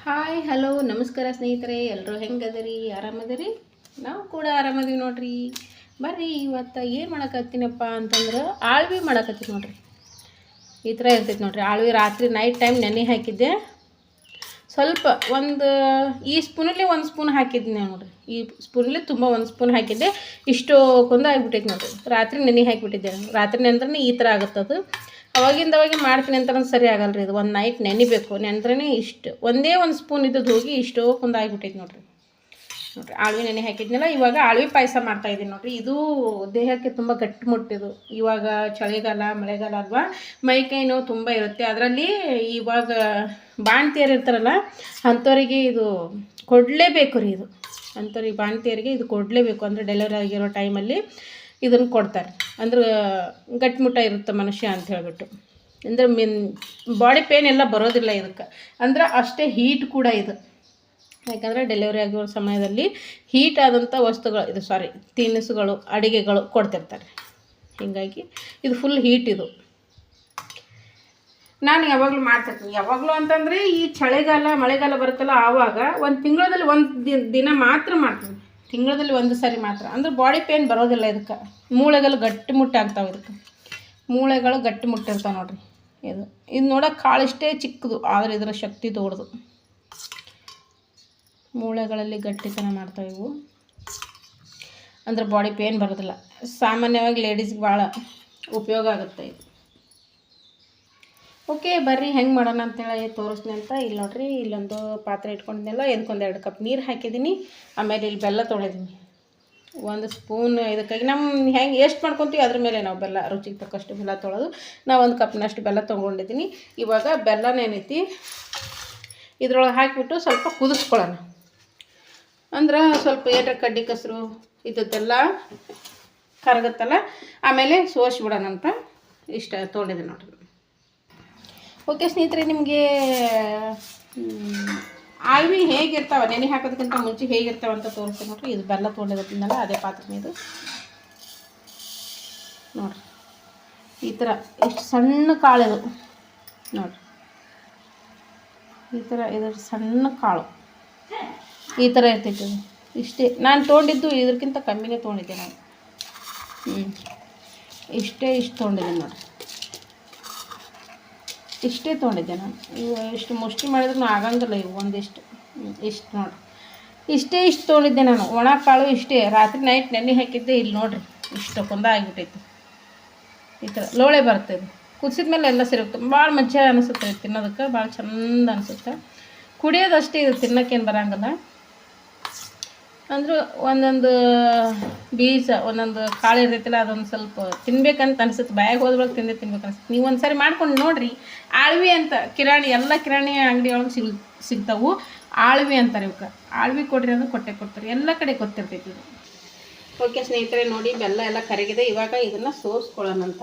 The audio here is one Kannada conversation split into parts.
ಹಾಯ್ ಹಲೋ ನಮಸ್ಕಾರ ಸ್ನೇಹಿತರೆ, ಎಲ್ಲರೂ ಹೆಂಗದಿರಿ? ಆರಾಮದಿರಿ? ನಾವು ಕೂಡ ಆರಾಮದೀವಿ ನೋಡ್ರಿ. ಬರ್ರಿ ಇವತ್ತು ಏನು ಮಾಡಕತ್ತೀನಪ್ಪ ಅಂತಂದ್ರೆ ಆಳ್ವಿ ಮಾಡಕತ್ತೀನಿ ನೋಡ್ರಿ. ಈ ಥರ ಇರ್ತೈತೆ ನೋಡ್ರಿ. ಆಳ್ವಿ ರಾತ್ರಿ ನೈಟ್ ಟೈಮ್ ನೆನೆ ಹಾಕಿದ್ದೆ. ಸ್ವಲ್ಪ ಒಂದು ಈ ಸ್ಪೂನಲ್ಲಿ ಒಂದು ಸ್ಪೂನ್ ಹಾಕಿದ್ದೀನಿ ನೋಡ್ರಿ. ಈ ಸ್ಪೂನಲ್ಲಿ ತುಂಬ ಒಂದು ಸ್ಪೂನ್ ಹಾಕಿದ್ದೆ. ಇಷ್ಟು ಕೊಂದು ಆಗಿಬಿಟ್ಟೈತೆ ನೋಡ್ರಿ. ರಾತ್ರಿ ನೆನೆ ಹಾಕಿಬಿಟ್ಟಿದ್ದೆ. ರಾತ್ರಿ ನೆಂದ್ರೆ ಈ ಥರ ಆಗುತ್ತದು. ಅವಾಗಿಂದವಾಗಿ ಮಾಡ್ತೀನಿ ಅಂತ ಸರಿ ಆಗಲ್ಲ ರೀ. ಇದು ಒಂದು ನೈಟ್ ನೆನಿಬೇಕು. ನೆಂದ್ರೇ ಇಷ್ಟು ಒಂದೇ ಒಂದು ಸ್ಪೂನ್ ಇದ್ದದ್ದು ಹೋಗಿ ಇಷ್ಟೋ ಕೊಂದು ಆಗಿಬಿಟ್ಟೈತೆ ನೋಡ್ರಿ. ಆಳ್ವಿ ನೆನೆ ಹಾಕಿದ್ನಲ್ಲ, ಇವಾಗ ಆಳ್ವಿ ಪಾಯಸ ಮಾಡ್ತಾಯಿದ್ದೀನಿ ನೋಡ್ರಿ. ಇದು ದೇಹಕ್ಕೆ ತುಂಬ ಗಟ್ಟಿಮುಟ್ಟಿದು. ಇವಾಗ ಚಳಿಗಾಲ ಮಳೆಗಾಲ ಅಲ್ವಾ, ಮೈಕೈ ನೋವು ತುಂಬ ಇರುತ್ತೆ. ಅದರಲ್ಲಿ ಇವಾಗ ಬಾಣ್ತಿಯರು ಇರ್ತಾರಲ್ಲ ಅಂಥವರಿಗೆ ಇದು ಕೊಡಲೇಬೇಕು ರೀ. ಇದು ಅಂಥವ್ರಿಗೆ ಬಾಣ್ತಿಯರಿಗೆ ಇದು ಕೊಡಲೇಬೇಕು. ಅಂದರೆ ಡೆಲಿವರಿ ಆಗಿರೋ ಟೈಮಲ್ಲಿ ಇದನ್ನು ಕೊಡ್ತಾರೆ. ಅಂದ್ರೆ ಗಟ್ಟಿಮುಟ್ಟ ಇರುತ್ತೆ ಮನುಷ್ಯ ಅಂತ ಹೇಳ್ಬಿಟ್ಟು. ಅಂದರೆ ಬಾಡಿ ಪೇನ್ ಎಲ್ಲ ಬರೋದಿಲ್ಲ ಇದಕ್ಕೆ. ಅಂದ್ರೆ ಅಷ್ಟೇ ಹೀಟ್ ಕೂಡ ಇದು. ಯಾಕಂದರೆ ಡೆಲಿವರಿ ಆಗಿರೋ ಸಮಯದಲ್ಲಿ ಹೀಟ್ ಆದಂಥ ವಸ್ತುಗಳು ಇದು ತಿನಿಸುಗಳು ಅಡುಗೆಗಳು ಕೊಡ್ತಿರ್ತಾರೆ. ಹೀಗಾಗಿ ಇದು ಫುಲ್ ಹೀಟ್ ಇದು. ನಾನು ಯಾವಾಗಲೂ ಮಾಡ್ತಿರ್ತೀನಿ. ಯಾವಾಗಲೂ ಅಂತಂದರೆ ಈ ಚಳಿಗಾಲ ಮಳೆಗಾಲ ಬರುತ್ತಲ್ಲ ಆವಾಗ ಒಂದು ತಿಂಗಳಲ್ಲಿ ಒಂದು ದಿನ ಮಾತ್ರ ಮಾಡ್ತೀನಿ. ತಿಂಗಳಲ್ಲಿ ಒಂದು ಸರಿ ಮಾತ್ರ. ಅಂದ್ರೆ ಬಾಡಿ ಪೇನ್ ಬರೋದಿಲ್ಲ ಇದಕ್ಕೆ. ಮೂಳೆಗಳು ಗಟ್ಟಿಮುಟ್ಟಾಗ್ತಾವೆ. ಇದಕ್ಕೆ ಮೂಳೆಗಳು ಗಟ್ಟಿಮುಟ್ಟಿರ್ತಾವೆ ನೋಡಿರಿ. ಇದು ನೋಡೋಕೆ ಕಾಳಿಷ್ಟೇ ಚಿಕ್ಕದು, ಆದರೆ ಇದರ ಶಕ್ತಿ ದೊಡ್ಡದು. ಮೂಳೆಗಳಲ್ಲಿ ಗಟ್ಟಿತನ ಮಾಡ್ತಾವೆ ಇವು. ಅಂದ್ರೆ ಬಾಡಿ ಪೇನ್ ಬರೋದಿಲ್ಲ. ಸಾಮಾನ್ಯವಾಗಿ ಲೇಡೀಸ್ಗೆ ಭಾಳ ಉಪಯೋಗ ಆಗುತ್ತೆ ಇದು. ಓಕೆ ಬರ್ರಿ ಹೆಂಗೆ ಮಾಡೋಣ ಅಂತೇಳಿ ತೋರಿಸ್ತೀನಿ ಅಂತ. ಇಲ್ಲಿ ನೋಡ್ರಿ, ಇಲ್ಲೊಂದು ಪಾತ್ರೆ ಇಟ್ಕೊಂಡಿದ್ದೆಲ್ಲ ಇದಕ್ಕೊಂದು 2 ಕಪ್ ನೀರು ಹಾಕಿದ್ದೀನಿ. ಆಮೇಲೆ ಇಲ್ಲಿ ಬೆಲ್ಲ ತೊಳೆದೀನಿ. ಒಂದು ಸ್ಪೂನ್ ಇದಕ್ಕಾಗಿ ನಮ್ಮ ಹೆಂಗೆ ಎಷ್ಟು ಮಾಡ್ಕೊತೀವಿ ಅದ್ರ ಮೇಲೆ ನಾವು ಬೆಲ್ಲ ರುಚಿಗೆ ತಕ್ಕಷ್ಟು ಬೆಲ್ಲ ತೊಳೆದು ನಾವು 1 ಕಪ್ನಷ್ಟು ಬೆಲ್ಲ ತೊಗೊಂಡಿದ್ದೀನಿ. ಇವಾಗ ಬೆಲ್ಲನೇನೈತಿ ಇದ್ರೊಳಗೆ ಹಾಕಿಬಿಟ್ಟು ಸ್ವಲ್ಪ ಕುದಿಸ್ಕೊಳ್ಳೋಣ. ಅಂದ್ರೆ ಸ್ವಲ್ಪ ಏನಾರ ಕಡ್ಡಿ ಕೆಸರು ಇದ್ದದ್ದೆಲ್ಲ ಕರಗುತ್ತಲ್ಲ, ಆಮೇಲೆ ಸೋಸಿಬಿಡೋಣ ಅಂತ ಇಷ್ಟ ತೊಗೊಂಡಿದ್ದೀನಿ ನೋಡ್ರಿ. ಓಕೆ ಸ್ನೇಹಿತರೆ, ನಿಮಗೆ ಆಳ್ವಿ ಹೇಗಿರ್ತಾವೆ ನೆನೆ ಹಾಕೋದಕ್ಕಿಂತ ಮುಂಚೆ ಹೇಗಿರ್ತಾವೆ ಅಂತ ತೋರಿಸ್ತೀನಿ ನೋಡ್ರಿ. ಇದು ಬೆಲ್ಲ ತೊಗೊಂಡಿರ್ತೀನಲ್ಲ ಅದೇ ಪಾತ್ರೆ ಇದು ನೋಡಿರಿ. ಈ ಥರ ಇಷ್ಟು ಸಣ್ಣ ಕಾಳಿದು ನೋಡಿರಿ. ಈ ಥರ ಇದ್ರ ಸಣ್ಣ ಕಾಳು ಈ ಥರ ಇರ್ತೈತೆ. ಅದು ಇಷ್ಟೇ ನಾನು ತೊಗೊಂಡಿದ್ದು. ಇದಕ್ಕಿಂತ ಕಮ್ಮಿನೇ ತೊಗೊಂಡಿದ್ದೆ ನಾನು. ಇಷ್ಟು ತೊಗೊಂಡಿದ್ದೀನಿ ನೋಡಿರಿ. ಇಷ್ಟೇ ತೊಗೊಂಡಿದ್ದೆ ನಾನು. ಇವು ಇಷ್ಟು ಮುಷ್ಟಿ ಮಾಡಿದ್ರೂ ಆಗಂಗಿಲ್ಲ ಇವು. ಒಂದಿಷ್ಟು ಇಷ್ಟು ನೋಡಿರಿ. ಇಷ್ಟು ತೊಗೊಂಡಿದ್ದೆ ನಾನು. ಒಣ ಕಾಳು ಇಷ್ಟೇ. ರಾತ್ರಿ ನೈಟ್ ನೆನೆ ಹಾಕಿದ್ದೆ. ಇಲ್ಲಿ ನೋಡಿರಿ ಇಷ್ಟು ಕೊಂದ ಆಗಿಬಿಟ್ಟೈತಿ. ಈ ಥರ ಲೋಳೆ ಬರ್ತದೆ. ಕುದಿಸಿದ ಮೇಲೆ ಎಲ್ಲ ಸಿರುತ್ತೆ. ಭಾಳ ಮಜಾ ಅನಿಸುತ್ತೆ ತಿನ್ನೋದಕ್ಕೆ. ಭಾಳ ಚಂದ ಅನಿಸುತ್ತೆ. ಕುಡಿಯೋದಷ್ಟೇ ಇದು, ತಿನ್ನೋಕ್ಕೇನು ಬರೋಂಗಿಲ್ಲ. ಅಂದ್ರೆ ಒಂದೊಂದು ಬೀಜ ಒಂದೊಂದು ಕಾಳು ಇರ್ತೈತಿಲ್ಲ, ಅದೊಂದು ಸ್ವಲ್ಪ ತಿನ್ಬೇಕಂತ ಅನಿಸುತ್ತೆ. ಬಾಯಾಗ ಹೋದ್ರೊಳಗೆ ತಿನ್ಬೇಕು ಅನಿಸುತ್ತೆ. ನೀವು ಒಂದು ಸಾರಿ ಮಾಡ್ಕೊಂಡು ನೋಡಿರಿ. ಆಳ್ವಿ ಅಂತ ಎಲ್ಲ ಕಿರಾಣಿ ಅಂಗಡಿ ಒಳಗೆ ಸಿಗ್ತಾವು. ಆಳ್ವಿ ಅಂತಾರೆ ಇವಕ್ಕೆ. ಆಳ್ವಿ ಕೊಡ್ರಿ ಅಂದ್ರೆ ಕೊಡ್ತಾರೆ. ಎಲ್ಲ ಕಡೆ ಗೊತ್ತಿರ್ತೈತಿ ಇದು. ಓಕೆ ಸ್ನೇಹಿತರೆ, ನೋಡಿ ಬೆಲ್ಲ ಎಲ್ಲ ಕರಗಿದೆ. ಇವಾಗ ಇದನ್ನು ಸೋಸ್ಕೊಳ್ಳೋಣಂತ.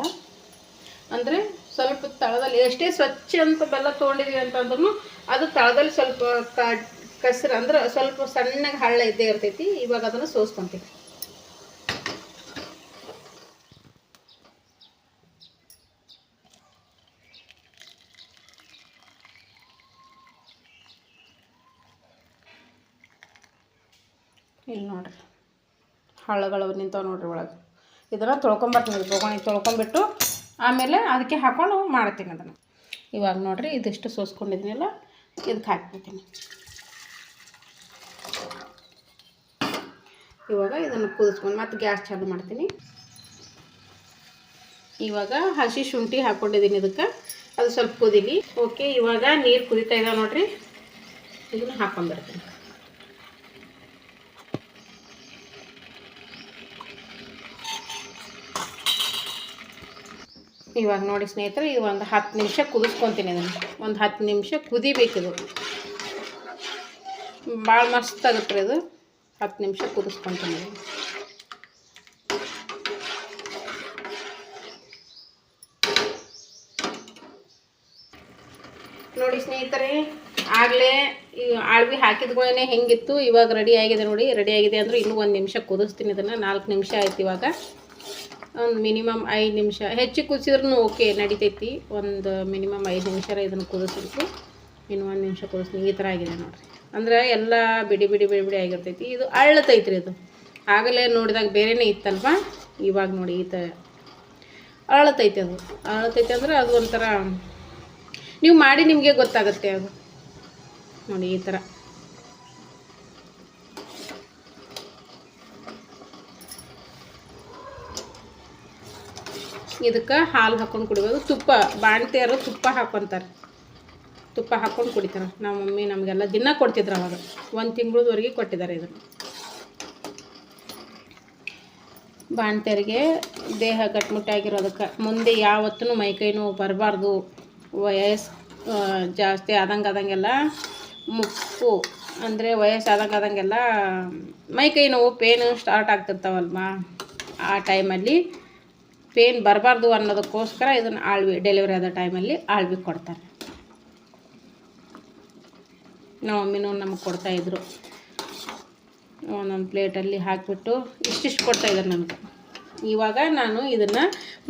ಅಂದರೆ ಸ್ವಲ್ಪ ತಳದಲ್ಲಿ ಎಷ್ಟೇ ಸ್ವಚ್ಛ ಅಂತ ಬೆಲ್ಲ ತೊಗೊಂಡಿದ್ದೀವಿ ಅಂತಂದ್ರೂ ಅದು ತಳದಲ್ಲಿ ಸ್ವಲ್ಪ ಕಸರು ಅಂದ್ರೆ ಸ್ವಲ್ಪ ಸಣ್ಣಗೆ ಹಳ್ಳ ಇದ್ದೇ ಇರ್ತೈತಿ. ಇವಾಗ ಅದನ್ನು ಸೋಸ್ಕೊಂತೀವಿ. ಇಲ್ಲಿ ನೋಡ್ರಿ ಹಳ್ಳಗಳು ನಿಂತಾವೆ ನೋಡ್ರಿ ಒಳಗೆ. ಇದನ್ನು ತೊಳ್ಕೊಂಬರ್ತೀನಿ. ಬೋಗಣಿ ತೊಳ್ಕೊಂಬಿಟ್ಟು ಆಮೇಲೆ ಅದಕ್ಕೆ ಹಾಕ್ಕೊಂಡು ಮಾಡ್ತೀನಿ ಅದನ್ನು. ಇವಾಗ ನೋಡಿರಿ ಇದಿಷ್ಟು ಸೋಸ್ಕೊಂಡಿದ್ದೀನಲ್ಲ, ಇದಕ್ಕೆ ಹಾಕ್ಬಿಡ್ತೀನಿ. ಇವಾಗ ಇದನ್ನು ಕುದಿಸ್ಕೊಂಡು ಮತ್ತೆ ಗ್ಯಾಸ್ ಚಾಲು ಮಾಡ್ತೀನಿ. ಇವಾಗ ಹಸಿ ಶುಂಠಿ ಹಾಕ್ಕೊಂಡಿದ್ದೀನಿ ಇದಕ್ಕೆ. ಅದು ಸ್ವಲ್ಪ ಕುದೀಲಿ. ಓಕೆ, ಇವಾಗ ನೀರು ಕುದೀತಾ ಇದ್ದಾವೆ ನೋಡಿರಿ. ಇದನ್ನು ಹಾಕ್ಕೊಂಡ್ಬರ್ತೀನಿ. ಇವಾಗ ನೋಡಿ ಸ್ನೇಹಿತರೆ, ಇದು ಒಂದು 10 ನಿಮಿಷ ಕುದಿಸ್ಕೊತೀನಿ. ಇದನ್ನು ಒಂದು 10 ನಿಮಿಷ ಕುದಿಬೇಕಿದು. ಭಾಳ ಮಸ್ತ್ ಆಗುತ್ತೆ ಇದು. 10 ನಿಮಿಷ ಕುದಿಸ್ಕೊತೀನಿ. ನೋಡಿ ಸ್ನೇಹಿತರೆ, ಆಗಲೇ ಈ ಆಳ್ವಿ ಹಾಕಿದ್ಗಳೇ ಹೆಂಗಿತ್ತು, ಇವಾಗ ರೆಡಿ ಆಗಿದೆ ನೋಡಿ. ರೆಡಿ ಆಗಿದೆ ಅಂದರೆ ಇನ್ನೂ 1 ನಿಮಿಷ ಕುದಿಸ್ತೀನಿ. ಇದನ್ನು 4 ನಿಮಿಷ ಆಯ್ತು. ಇವಾಗ ಒಂದು ಮಿನಿಮಮ್ 5 ನಿಮಿಷ ಹೆಚ್ಚಿಗೆ ಕುದಿಸಿದ್ರೂ ಓಕೆ ನಡಿತೈತಿ. ಒಂದು ಮಿನಿಮಮ್ 5 ನಿಮಿಷ ಇದನ್ನು ಕುದಿಸ್ಬೇಕು. ಇನ್ನು 1 ನಿಮಿಷ ಕುದಿಸ್ತೀನಿ. ಈ ಥರ ಆಗಿದೆ ನೋಡಿರಿ. ಅಂದ್ರೆ ಎಲ್ಲ ಬಿಡಿ ಬಿಡಿ ಬಿಡಿ ಬಿಡಿ ಆಗಿರ್ತೈತಿ. ಇದು ಅಳ್ಳತೈತ್ರಿ. ಇದು ಆಗಲೇ ನೋಡಿದಾಗ ಬೇರೆನೇ ಇತ್ತಲ್ವ, ಇವಾಗ ನೋಡಿ ಈ ಥರ ಅಳತೈತೆ. ಅದು ಅಳತೈತೆ ಅಂದ್ರೆ ಅದು ಒಂಥರ ನೀವು ಮಾಡಿ ನಿಮಗೆ ಗೊತ್ತಾಗುತ್ತೆ. ಅದು ನೋಡಿ ಈ ಥರ. ಇದಕ್ಕೆ ಹಾಲು ಹಾಕ್ಕೊಂಡು ಕುಡಿಬೋದು. ತುಪ್ಪ ಬಾಣ್ತಿಯರು ತುಪ್ಪ ಹಾಕ್ಕೊಂತಾರೆ, ತುಪ್ಪ ಹಾಕ್ಕೊಂಡು ಕುಡಿತಾರೆ. ನಮ್ಮ ಮಮ್ಮಿ ನಮಗೆಲ್ಲ ದಿನ ಕೊಡ್ತಿದ್ರು ಅವಾಗ. 1 ತಿಂಗಳವರೆಗೆ ಕೊಟ್ಟಿದ್ದಾರೆ ಇದನ್ನು. ಬಾಣ್ತಿಯರಿಗೆ ದೇಹ ಗಟ್ಟಿಮುಟ್ಟಾಗಿರೋದಕ್ಕೆ, ಮುಂದೆ ಯಾವತ್ತೂ ಮೈಕೈ ನೋವು ಬರಬಾರ್ದು. ವಯಸ್ಸು ಜಾಸ್ತಿ ಆದಂಗೆಲ್ಲ ಮುಪ್ಪು ಅಂದರೆ ವಯಸ್ಸಾದಂಗೆಲ್ಲ ಮೈಕೈ ನೋವು ಪೇನು ಸ್ಟಾರ್ಟ್ ಆಗ್ತಿರ್ತಾವಲ್ವ, ಆ ಟೈಮಲ್ಲಿ ಪೇನ್ ಬರಬಾರ್ದು ಅನ್ನೋದಕ್ಕೋಸ್ಕರ ಇದನ್ನು ಆಳ್ವಿ ಡೆಲಿವರಿ ಆದ ಟೈಮಲ್ಲಿ ಆಳ್ವಿ ಕೊಡ್ತಾರೆ. ನಮ್ಮ ಮಮ್ಮಿನೂ ನಮಗೆ ಕೊಡ್ತಾಯಿದ್ರು. ಒಂದೊಂದು ಪ್ಲೇಟಲ್ಲಿ ಹಾಕಿಬಿಟ್ಟು ಇಷ್ಟಿಷ್ಟು ಕೊಡ್ತಾಯಿದ್ದಾರೆ ನನಗೆ. ಇವಾಗ ನಾನು ಇದನ್ನು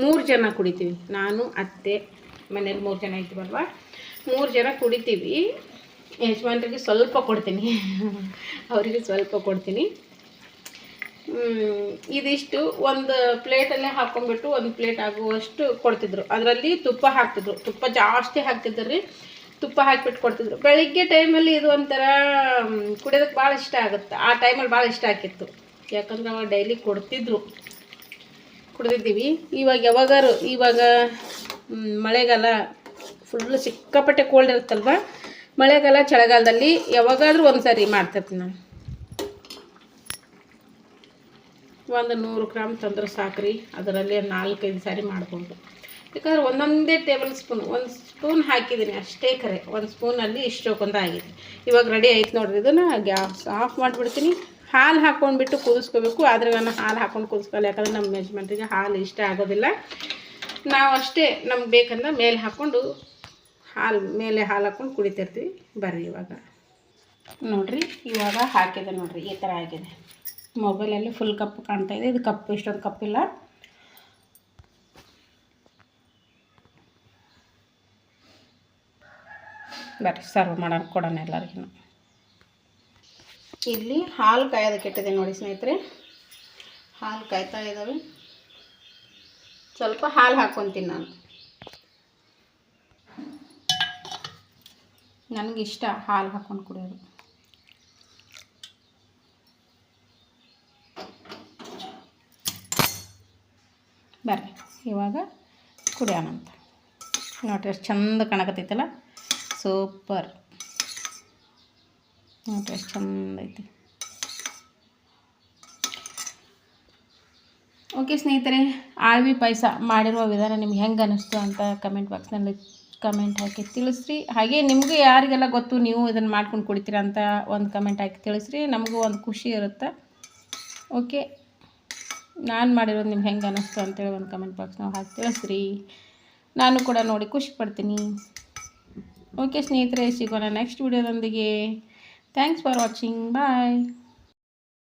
3 ಜನ ಕುಡಿತೀವಿ. ನಾನು, ಅತ್ತೆ, ಮನೇಲಿ 3 ಜನ ಇದ್ದೀವಲ್ವ, 3 ಜನ ಕುಡಿತೀವಿ. ಯಜಮಾನ್ರಿಗೆ ಸ್ವಲ್ಪ ಕೊಡ್ತೀನಿ, ಅವರಿಗೆ ಸ್ವಲ್ಪ ಕೊಡ್ತೀನಿ. ಇದಿಷ್ಟು ಒಂದು ಪ್ಲೇಟಲ್ಲೇ ಹಾಕ್ಕೊಂಡ್ಬಿಟ್ಟು 1 ಪ್ಲೇಟ್ ಆಗುವಷ್ಟು ಕೊಡ್ತಿದ್ರು. ಅದರಲ್ಲಿ ತುಪ್ಪ ಹಾಕ್ತಿದ್ರು, ತುಪ್ಪ ಜಾಸ್ತಿ ಹಾಕ್ತಿದ್ರು ರೀ. ತುಪ್ಪ ಹಾಕಿಬಿಟ್ಟು ಕೊಡ್ತಿದ್ರು. ಬೆಳಿಗ್ಗೆ ಟೈಮಲ್ಲಿ ಇದು ಒಂಥರ ಕುಡಿಯೋದಕ್ಕೆ ಭಾಳ ಇಷ್ಟ ಆಗುತ್ತೆ. ಆ ಟೈಮಲ್ಲಿ ಭಾಳ ಇಷ್ಟ ಆಗಿತ್ತು, ಯಾಕಂದ್ರೆ ಅವಾಗ ಡೈಲಿ ಕುಡ್ದಿದ್ದೀವಿ. ಇವಾಗ ಮಳೆಗಾಲ ಫುಲ್ಲು ಸಿಕ್ಕಾಪಟ್ಟೆ ಕೋಲ್ಡ್ ಇರುತ್ತಲ್ವ, ಮಳೆಗಾಲ ಚಳಿಗಾಲದಲ್ಲಿ ಯಾವಾಗಾದ್ರೂ ಒಂದು ಸಾರಿ ಮಾಡ್ತಿರ್ತೀನಿ ನಾನು. 100 ಗ್ರಾಮ್ ತಂದ್ರೆ ಸಾಕ್ರಿ, ಅದರಲ್ಲಿ 4-5 ಸಾರಿ ಮಾಡ್ಬೋದು. ಯಾಕಂದ್ರೆ ಒಂದೊಂದೇ ಟೇಬಲ್ ಸ್ಪೂನ್, 1 ಸ್ಪೂನ್ ಹಾಕಿದ್ದೀನಿ ಅಷ್ಟೇ. ಕರೆ 1 ಸ್ಪೂನಲ್ಲಿ ಇಷ್ಟೊಂದು ಆಗಿದೆ. ಇವಾಗ ರೆಡಿ ಆಯ್ತು ನೋಡ್ರಿ. ಇದನ್ನು ಗ್ಯಾಸ್ ಆಫ್ ಮಾಡಿಬಿಡ್ತೀನಿ. ಹಾಲು ಹಾಕ್ಕೊಂಡ್ಬಿಟ್ಟು ಕುದಿಸ್ಕೋಬೇಕು. ಆದರೆ ನಾನು ಹಾಲು ಹಾಕ್ಕೊಂಡು ಕುದಿಸ್ಕೊಳ್ಳಿ, ಯಾಕಂದ್ರೆ ನಮ್ಮ ಯಜಮಾನ್ರಿಗೆ ಹಾಲು ಇಷ್ಟ ಆಗೋದಿಲ್ಲ. ನಾವು ಅಷ್ಟೇ ನಮ್ಗೆ ಬೇಕಂದ್ರೆ ಮೇಲೆ ಹಾಕ್ಕೊಂಡು ಮೇಲೆ ಹಾಲು ಹಾಕ್ಕೊಂಡು ಕುಡಿತಿರ್ತೀವಿ. ಬರ್ರಿ ಇವಾಗ ನೋಡಿರಿ. ಇವಾಗ ಹಾಕಿದೆ ನೋಡಿರಿ, ಈ ಥರ ಆಗಿದೆ. ಮೊಬೈಲಲ್ಲಿ ಫುಲ್ ಕಪ್ ಕಾಣ್ತಾಯಿದೆ. ಇದು ಕಪ್ ಇಷ್ಟೊಂದು ಕಪ್ಪಿಲ್ಲ. ಬರ್ರಿ ಸರ್ವ್ ಮಾಡೋಣ, ಕೊಡೋಣ ಎಲ್ಲರಿಗೂ. ಇಲ್ಲಿ ಹಾಲು ಕಾಯೋದಕ್ಕೆ ಇಟ್ಟಿದೆ ನೋಡಿ ಸ್ನೇಹಿತರೆ. ಹಾಲು ಕಾಯ್ತಾ ಇದ್ದಾವೆ. ಸ್ವಲ್ಪ ಹಾಲು ಹಾಕ್ಕೊತೀನಿ ನಾನು. ನನಗಿಷ್ಟ ಹಾಲು ಹಾಕ್ಕೊಂಡು ಕುಡಿಯೋದು. ಬರ್ರಿ ಇವಾಗ ಕುಡಿಯೋಣ ಅಂತ. ನೋಡ್ರಿ ಎಷ್ಟು ಚಂದ ಕಾಣಕತ್ತೈತಲ್ಲ, ಸೂಪರ್. ನೋಡ್ರಿ ಎಷ್ಟು ಚಂದ ಐತಿ. ಓಕೆ ಸ್ನೇಹಿತರೆ, ಆಳ್ವಿ ಪಾಯಸ ಮಾಡಿರುವ ವಿಧಾನ ನಿಮ್ಗೆ ಹೆಂಗೆ ಅನ್ನಿಸ್ತು ಅಂತ ಕಮೆಂಟ್ ಬಾಕ್ಸ್ನಲ್ಲಿ ಕಮೆಂಟ್ ಹಾಕಿ ತಿಳಿಸ್ರಿ. ಹಾಗೆ ನಿಮಗೂ ಯಾರಿಗೆಲ್ಲ ಗೊತ್ತು ನೀವು ಇದನ್ನು ಮಾಡ್ಕೊಂಡು ಕುಡಿತೀರ ಅಂತ ಒಂದು ಕಮೆಂಟ್ ಹಾಕಿ ತಿಳಿಸ್ರಿ. ನಮಗೂ ಒಂದು ಖುಷಿ ಇರುತ್ತೆ. ಓಕೆ, ನಾನು ಮಾಡಿರೋದು ನಿಮ್ಗೆ ಹೆಂಗೆ ಅನ್ನಿಸ್ತು ಅಂತೇಳಿ ಒಂದು ಕಮೆಂಟ್ ಬಾಕ್ಸ್ನಾಗ ಹಾಕಿ ತಿಳಿಸ್ರಿ. ನಾನು ಕೂಡ ನೋಡಿ ಖುಷಿ ಪಡ್ತೀನಿ. ಓಕೆ ಸ್ನೇಹಿತರೆ, ಸಿಗೋಣ ನೆಕ್ಸ್ಟ್ ವಿಡಿಯೋದೊಂದಿಗೆ. Thanks for watching. ಬಾಯ್.